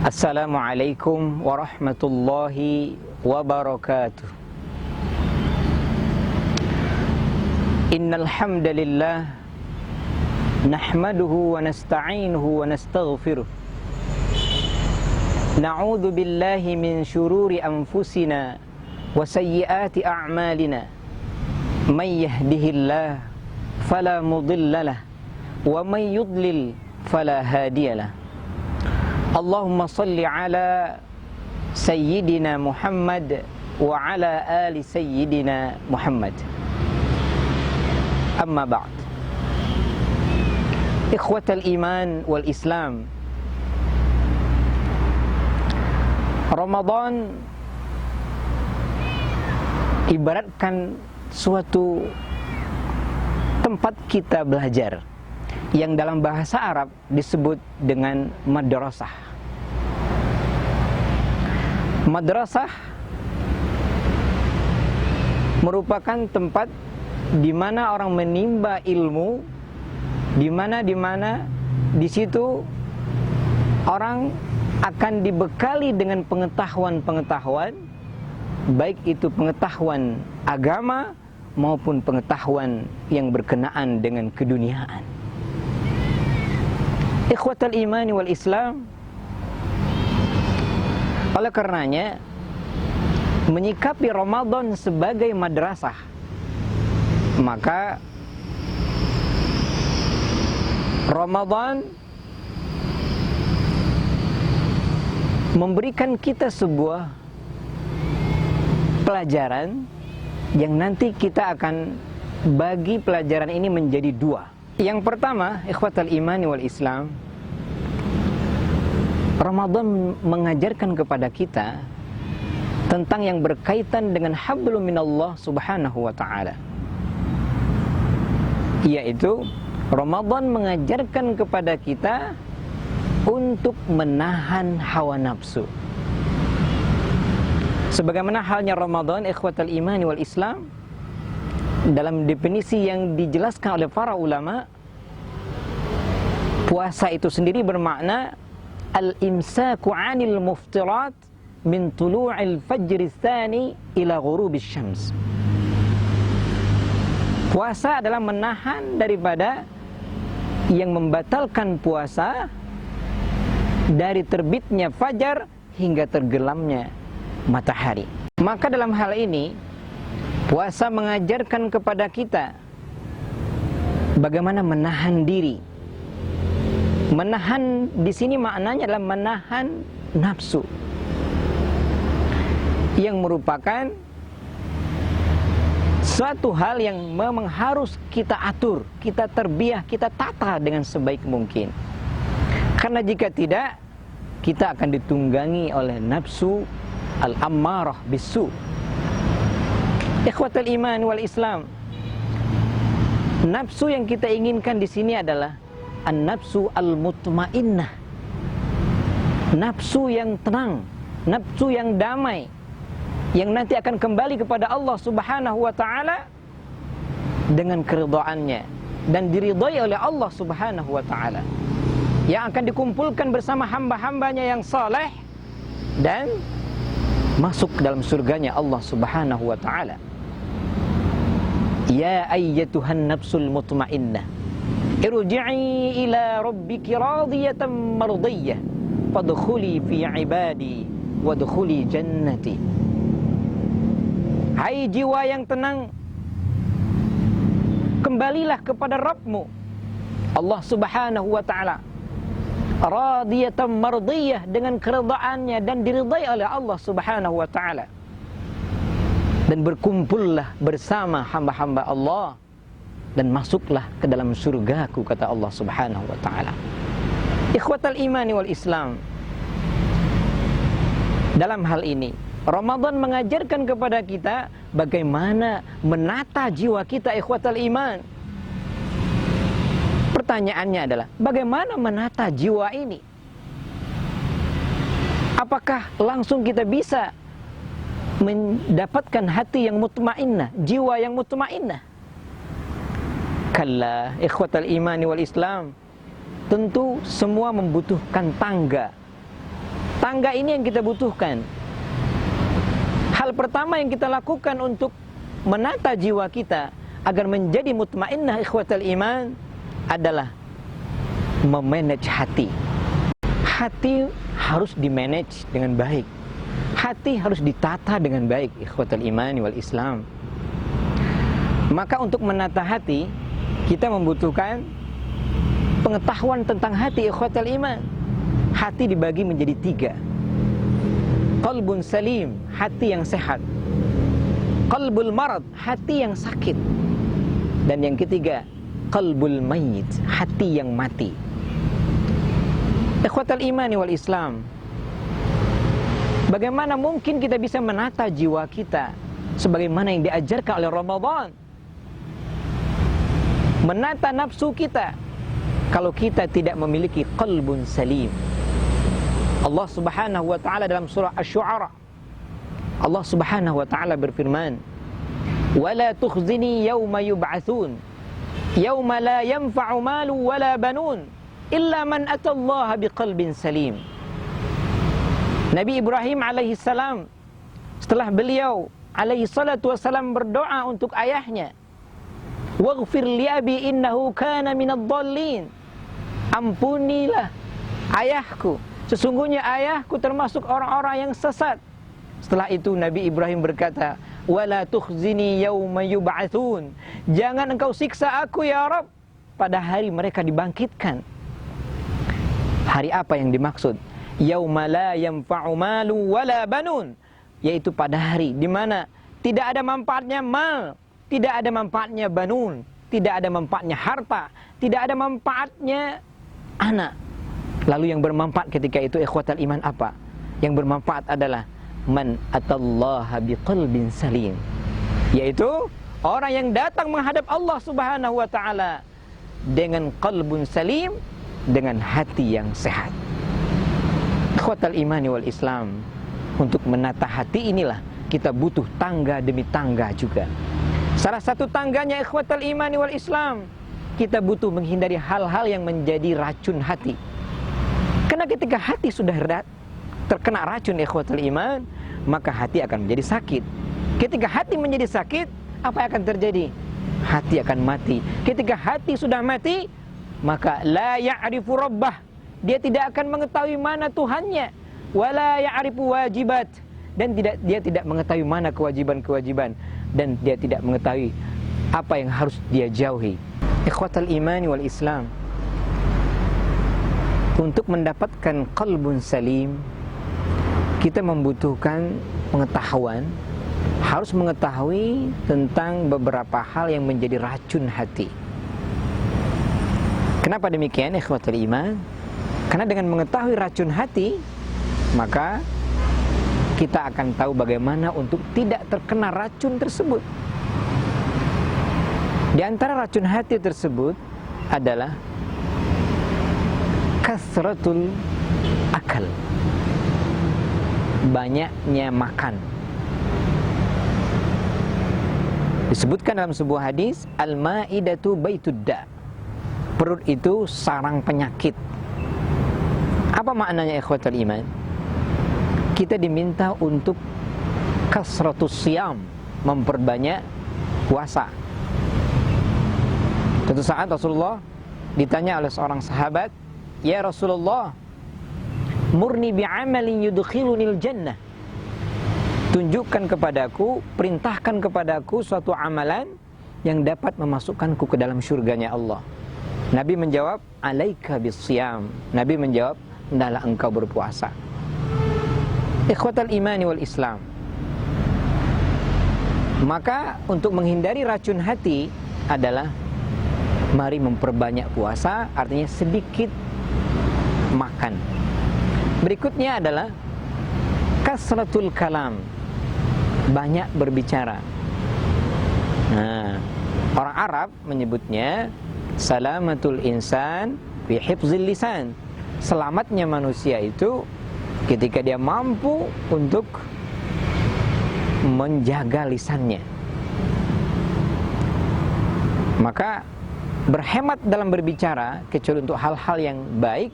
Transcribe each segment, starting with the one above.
Assalamualaikum warahmatullahi wabarakatuh. Innal hamdalillah nahmaduhu wa nasta'inuhu wa nastaghfiruh. Na'udzu billahi min syururi anfusina wa sayyiati a'malina. May yahdihillahu fala mudhillalah wa may yudlil fala hadiyalah. Allahumma salli ala Sayyidina Muhammad wa ala ali Sayyidina Muhammad. Amma ba'd. Ikhwatal iman wal Islam, Ramadan ibaratkan suatu tempat kita belajar yang dalam bahasa Arab disebut dengan madrasah. Madrasah merupakan tempat di mana orang menimba ilmu, di mana di situ orang akan dibekali dengan pengetahuan-pengetahuan, baik itu pengetahuan agama maupun pengetahuan yang berkenaan dengan keduniaan. Ikhwatal imani wal Islam, oleh karenanya menyikapi Ramadan sebagai madrasah, maka Ramadan memberikan kita sebuah pelajaran yang nanti kita akan bagi pelajaran ini menjadi dua. Yang pertama, ikhwatal imani wal Islam, Ramadan mengajarkan kepada kita tentang yang berkaitan dengan hablum minallah subhanahu wa ta'ala, yaitu Ramadan mengajarkan kepada kita untuk menahan hawa nafsu. Sebagaimana halnya Ramadan, ikhwatal imani wal Islam, dalam definisi yang dijelaskan oleh para ulama, puasa itu sendiri bermakna al-imsaku 'anil muftirat min tulu'il fajri tsani ila ghurubis syams. Puasa adalah menahan daripada yang membatalkan puasa dari terbitnya fajar hingga tenggelamnya matahari. Maka dalam hal ini puasa mengajarkan kepada kita bagaimana menahan diri. Menahan di sini maknanya adalah menahan nafsu, yang merupakan suatu hal yang memang harus kita atur, kita terbiah, kita tata dengan sebaik mungkin. Karena jika tidak, kita akan ditunggangi oleh nafsu al-ammarah bisu. Ikhwatal iman wal Islam, nafsu yang kita inginkan di sini adalah an-nafsu al-mutmainnah, nafsu yang tenang, nafsu yang damai, yang nanti akan kembali kepada Allah subhanahu wa ta'ala dengan keridhaannya dan diridhai oleh Allah subhanahu wa ta'ala, yang akan dikumpulkan bersama hamba-hambanya yang saleh dan masuk dalam surganya Allah subhanahu wa ta'ala. Ya ayyatuhan nafsul mutmainnah, irji'i ila rabbiki radiyatan mardiyah, fadkhuli fi ibadi wadkhuli jannati. Hai jiwa yang tenang, kembalilah kepada Rabbmu Allah subhanahu wa ta'ala, radiyatan mardiyah, dengan keridhaannya dan diridhai oleh Allah subhanahu wa ta'ala, dan berkumpullah bersama hamba-hamba Allah dan masuklah ke dalam surgaku, kata Allah subhanahu wa ta'ala. Ikhwatal imani wal Islam, dalam hal ini Ramadan mengajarkan kepada kita bagaimana menata jiwa kita, ikhwatal iman. Pertanyaannya adalah, bagaimana menata jiwa ini? Apakah langsung kita bisa mendapatkan hati yang mutmainnah, jiwa yang mutmainnah? Kalla, ikhwatal imani wal Islam, tentu semua membutuhkan tangga Tangga ini yang kita butuhkan. Hal pertama yang kita lakukan untuk menata jiwa kita agar menjadi mutmainnah ikhwatal iman adalah memanage hati. Hati harus dimanage dengan baik. Hati harus ditata dengan baik, ikhwatal iman wal Islam. Maka untuk menata hati, kita membutuhkan pengetahuan tentang hati, ikhwatal iman. Hati dibagi menjadi 3. Qalbun salim, hati yang sehat. Qalbul marad, hati yang sakit. Dan yang ketiga, qalbul mayyit, hati yang mati. Ikhwatal iman wal Islam, bagaimana mungkin kita bisa menata jiwa kita sebagaimana yang diajarkan oleh Ramadan? Menata nafsu kita kalau kita tidak memiliki qalbun salim. Allah Subhanahu wa taala dalam surah Asy-Syu'ara, Allah Subhanahu wa taala berfirman, "Wala tukhzini yauma yub'atsun, yauma la yanfa'u malu wala banun, illa man atallaha biqalbin salim." Nabi Ibrahim alaihi salam, setelah beliau alaihi salatu wassalam berdoa untuk ayahnya, "Waghfir li abi innahu kana minadh dhallin." Ampunilah ayahku, sesungguhnya ayahku termasuk orang-orang yang sesat. Setelah itu Nabi Ibrahim berkata, "Wala tukhzini yauma yub'atsun." Jangan engkau siksa aku ya Rabb pada hari mereka dibangkitkan. Hari apa yang dimaksud? Yauma la yanfa'u malu wala banun, yaitu pada hari di mana tidak ada manfaatnya mal, tidak ada manfaatnya banun, tidak ada manfaatnya harta, tidak ada manfaatnya anak. Lalu yang bermanfaat ketika itu ikhwatal iman apa? Yang bermanfaat adalah man atallaha biqalbin salim, yaitu orang yang datang menghadap Allah Subhanahu wa taala dengan qalbun salim, dengan hati yang sehat. Ikhwatal imani wal Islam, untuk menata hati inilah kita butuh tangga demi tangga juga. Salah satu tangganya ikhwatal imani wal Islam, kita butuh menghindari hal-hal yang menjadi racun hati. Karena ketika hati sudah terkena racun ikhwatal iman, maka hati akan menjadi sakit. Ketika hati menjadi sakit, apa yang akan terjadi? Hati akan mati. Ketika hati sudah mati, maka la ya'rifu rabbah, dia tidak akan mengetahui mana Tuhannya, wala ya'rifu wajibat, dan dia tidak mengetahui mana kewajiban-kewajiban, dan dia tidak mengetahui apa yang harus dia jauhi. Ikhwatal imani wal Islam, untuk mendapatkan qalbun salim, kita membutuhkan pengetahuan, harus mengetahui tentang beberapa hal yang menjadi racun hati. Kenapa demikian ikhwatul iman? Karena dengan mengetahui racun hati, maka kita akan tahu bagaimana untuk tidak terkena racun tersebut. Di antara racun hati tersebut adalah kasratul akal, banyaknya makan. Disebutkan dalam sebuah hadis, al-ma'idatu baitudda, perut itu sarang penyakit. Apa maknanya ikhwatul iman? Kita diminta untuk kasratus siyam, memperbanyak puasa. Suatu saat Rasulullah ditanya oleh seorang sahabat, "Ya Rasulullah, murni bi'amalin yudkhilunil jannah." Tunjukkan kepadaku, perintahkan kepadaku suatu amalan yang dapat memasukkanku ke dalam syurganya Allah. Nabi menjawab, "Alaika bisiyam." Nabi menjawab, "Hendaklah engkau berpuasa." Ikhwatal imani wal Islam, maka untuk menghindari racun hati adalah mari memperbanyak puasa, artinya sedikit makan. Berikutnya adalah kasratul kalam, banyak berbicara. Nah, orang Arab menyebutnya salamatul insan fi hifzil lisan. Selamatnya manusia itu ketika dia mampu untuk menjaga lisannya. Maka berhemat dalam berbicara, kecuali untuk hal-hal yang baik,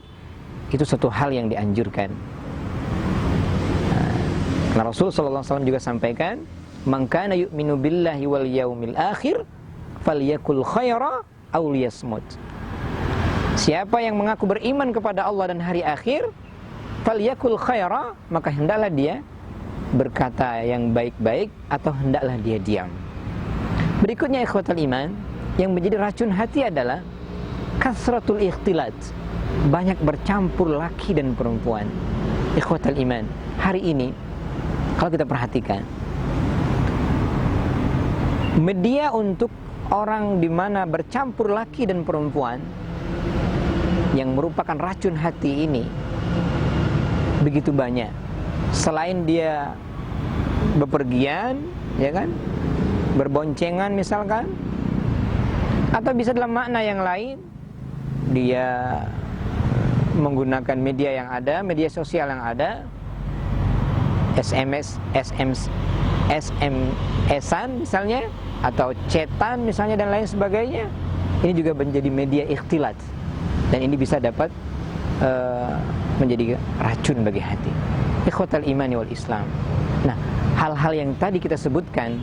itu satu hal yang dianjurkan. Karena Rasul sallallahu alaihi wasallam juga sampaikan, "Man kana yu'minu billahi wal yaumil akhir falyakul khaira aw liyasmut." Siapa yang mengaku beriman kepada Allah dan hari akhir, falyakul khaira, maka hendaklah dia berkata yang baik-baik atau hendaklah dia diam. Berikutnya ikhwatal iman, yang menjadi racun hati adalah kasratul ikhtilat, banyak bercampur laki dan perempuan. Ikhwatal iman, hari ini kalau kita perhatikan, media untuk orang di mana bercampur laki dan perempuan yang merupakan racun hati ini begitu banyak. Selain dia bepergian, ya kan, berboncengan misalkan, atau bisa dalam makna yang lain, dia menggunakan media yang ada, media sosial yang ada, SMS-an misalnya, atau chatan misalnya dan lain sebagainya. Ini juga menjadi media ikhtilat, dan ini bisa dapat menjadi racun bagi hati. Ikhwatal imani wal Islam. Nah, hal-hal yang tadi kita sebutkan,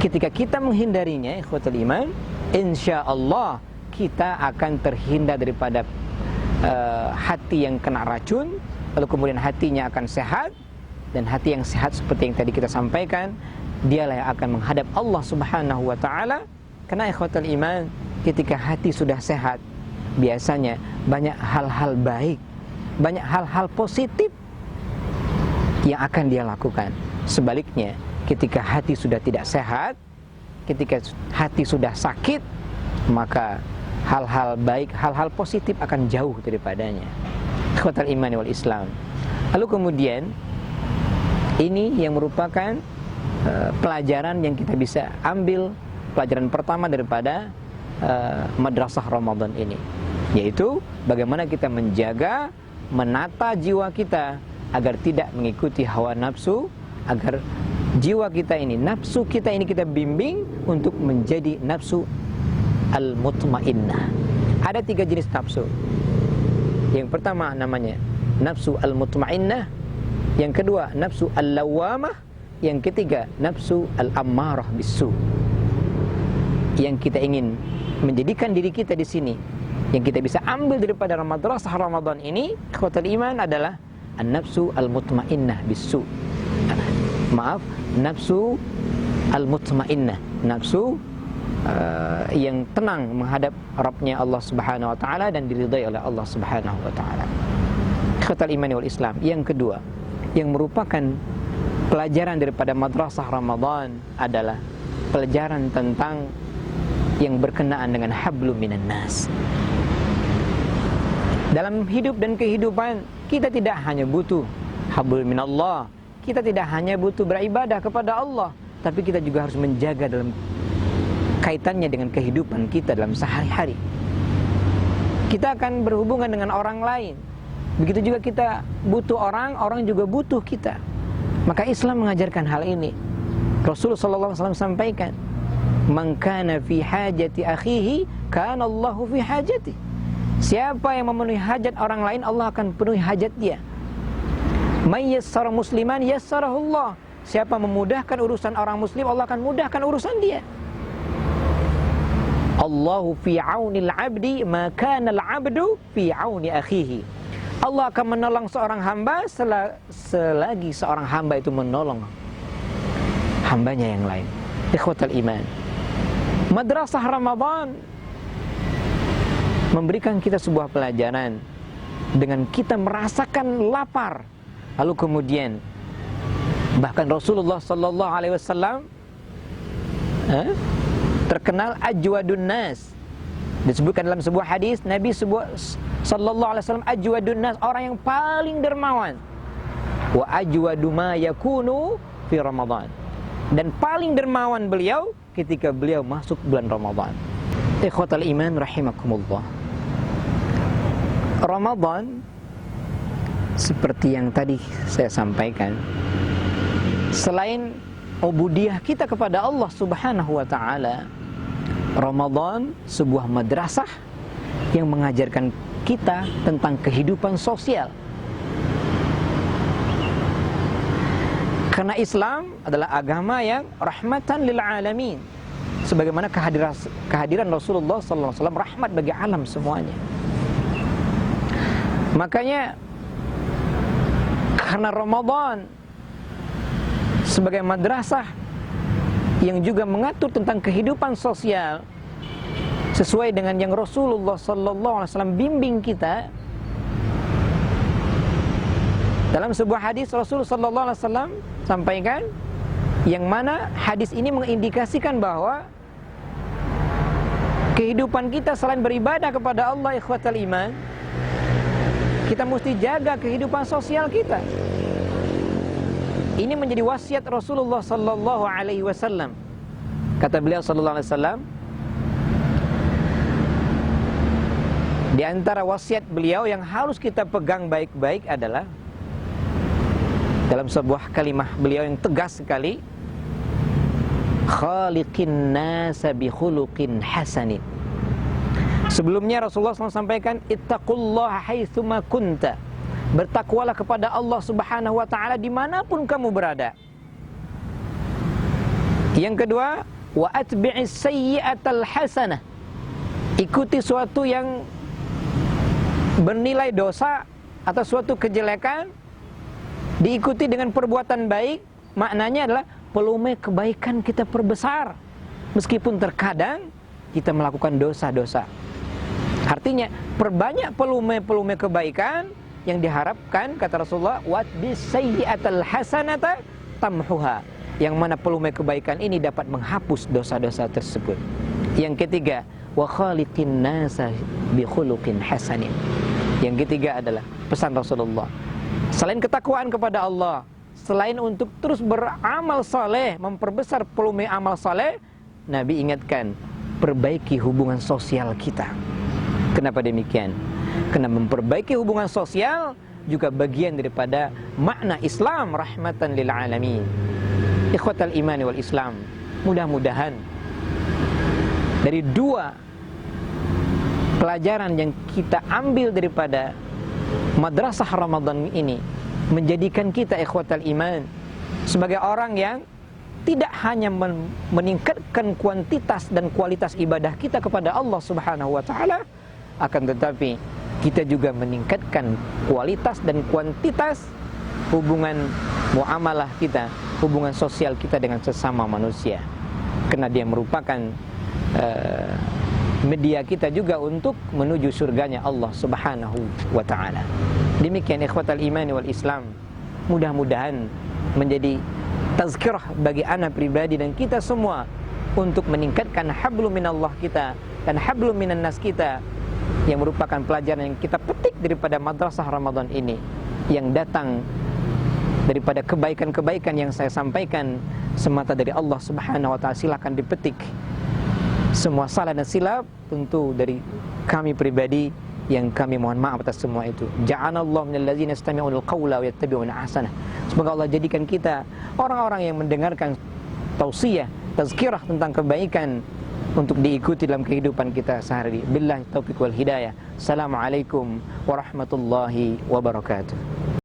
ketika kita menghindarinya, ikhwatal iman, insya Allah kita akan terhindar daripada hati yang kena racun, lalu kemudian hatinya akan sehat. Dan hati yang sehat seperti yang tadi kita sampaikan, dialah yang akan menghadap Allah Subhanahu wa ta'ala. Karena ikhwatal iman, ketika hati sudah sehat, biasanya banyak hal-hal baik, banyak hal-hal positif yang akan dia lakukan. Sebaliknya, ketika hati sudah tidak sehat, ketika hati sudah sakit, maka hal-hal baik, hal-hal positif akan jauh daripadanya. Ikhwatal imani wal Islam. Lalu kemudian, ini yang merupakan pelajaran yang kita bisa ambil, pelajaran pertama daripada madrasah Ramadan ini, yaitu bagaimana kita menjaga, menata jiwa kita agar tidak mengikuti hawa nafsu, agar jiwa kita ini, nafsu kita ini kita bimbing untuk menjadi nafsu al-mutmainnah. Ada 3 jenis nafsu. Yang pertama namanya nafsu al-mutmainnah, yang kedua nafsu al-lawamah, yang ketiga nafsu al-ammarah bisu. Yang kita ingin menjadikan diri kita di sini, yang kita bisa ambil daripada madrasah Ramadan ini, ikhwatul iman, adalah an-nafsu al-mutmainnah bisu. Maaf, nafsu al-mutmainnah, nafsu yang tenang menghadap Rabbnya Allah Subhanahu wa ta'ala dan diridai oleh Allah Subhanahu wa ta'ala. Ikhwatul iman wal Islam. Yang kedua, yang merupakan pelajaran daripada madrasah Ramadan adalah pelajaran tentang yang berkenaan dengan hablum minan nas. Dalam hidup dan kehidupan, kita tidak hanya butuh hablum minallah, kita tidak hanya butuh beribadah kepada Allah, tapi kita juga harus menjaga dalam kaitannya dengan kehidupan kita dalam sehari-hari. Kita akan berhubungan dengan orang lain, begitu juga kita butuh orang, orang juga butuh kita. Maka Islam mengajarkan hal ini. Rasulullah SAW sampaikan, "Man kana fi hajati akhihi, kana Allahu fi hajati." Siapa yang memenuhi hajat orang lain, Allah akan penuhi hajat dia. "Man yassara musliman yassarahullah." Siapa memudahkan urusan orang muslim, Allah akan mudahkan urusan dia. "Allahu fi aunil 'abdi ma kana al-'abdu fi auni akhihi." Allah akan menolong seorang hamba selagi seorang hamba itu menolong hambanya yang lain. Ikhwatal iman, madrasah Ramadan memberikan kita sebuah pelajaran dengan kita merasakan lapar. Lalu kemudian bahkan Rasulullah sallallahu alaihi wasallam terkenal ajwadun nas. Disebutkan dalam sebuah hadis, Nabi sallallahu alaihi wasallam ajwadun nas, orang yang paling dermawan. Wa ajwadu ma yakunu fi Ramadan. Dan paling dermawan beliau ketika beliau masuk bulan Ramadan. Ikhwatal iman rahimakumullah. Ramadan seperti yang tadi saya sampaikan, selain ubudiyah kita kepada Allah Subhanahu wa ta'ala, Ramadan sebuah madrasah yang mengajarkan kita tentang kehidupan sosial. Karena Islam adalah agama yang rahmatan lil alamin. Sebagaimana kehadiran Rasulullah sallallahu alaihi wasallam rahmat bagi alam semuanya. Makanya karena Ramadan sebagai madrasah yang juga mengatur tentang kehidupan sosial sesuai dengan yang Rasulullah sallallahu alaihi wasallam bimbing kita. Dalam sebuah hadis Rasulullah sallallahu alaihi wasallam sampaikan, yang mana hadis ini mengindikasikan bahwa kehidupan kita selain beribadah kepada Allah ikhwatal iman, kita mesti jaga kehidupan sosial kita. Ini menjadi wasiat Rasulullah sallallahu alaihi wasallam. Kata beliau sallallahu alaihi wasallam, di antara wasiat beliau yang harus kita pegang baik-baik adalah dalam sebuah kalimah beliau yang tegas sekali, khaliqin nasa bi khuluqin hasanin. Sebelumnya Rasulullah SAW sampaikan, ittaqullaha haitsuma kunta. Bertakwalah kepada Allah Subhanahu wa taala dimanapun kamu berada. Yang kedua, wa atbi'is sayyi'atal hasanah. Ikuti suatu yang bernilai dosa atau suatu kejelekan, diikuti dengan perbuatan baik. Maknanya adalah pelume kebaikan kita perbesar, meskipun terkadang kita melakukan dosa-dosa. Artinya perbanyak pelume kebaikan yang diharapkan, kata Rasulullah, watbis sayyi'atal hasanata tamhuha, yang mana pelume kebaikan ini dapat menghapus dosa-dosa tersebut. Yang ketiga, wa khaliqin nasa bi khuluqin hasanin. Yang ketiga adalah pesan Rasulullah, selain ketakwaan kepada Allah, selain untuk terus beramal saleh, memperbesar pelume amal saleh, Nabi ingatkan, perbaiki hubungan sosial kita. Kenapa demikian? Karena memperbaiki hubungan sosial juga bagian daripada makna Islam rahmatan lil alamin. Ikhwatal imani wal Islam, mudah-mudahan dari dua pelajaran yang kita ambil daripada madrasah Ramadan ini menjadikan kita ikhwatal iman sebagai orang yang tidak hanya meningkatkan kuantitas dan kualitas ibadah kita kepada Allah Subhanahu wa taala, akan tetapi kita juga meningkatkan kualitas dan kuantitas hubungan muamalah kita, hubungan sosial kita dengan sesama manusia. Karena dia merupakan media kita juga untuk menuju surganya Allah Subhanahu wa ta'ala. Demikian ikhwatal imani wal Islam, mudah-mudahan menjadi tazkirah bagi anak pribadi dan kita semua untuk meningkatkan hablum minallah kita dan hablum minan nas kita, yang merupakan pelajaran yang kita petik daripada madrasah Ramadan ini, yang datang daripada kebaikan-kebaikan yang saya sampaikan semata dari Allah Subhanahu wa ta'ala. Silakan dipetik. Semua salah dan silap tentu dari kami pribadi, yang kami mohon maaf atas semua itu. Ja'anallahu minal ladzina yastami'unal qawla wa yattabi'una ahsanah. Semoga Allah jadikan kita orang-orang yang mendengarkan tausiah, tazkirah tentang kebaikan untuk diikuti dalam kehidupan kita sehari. Billahi taufiq wal hidayah. Assalamualaikum warahmatullahi wabarakatuh.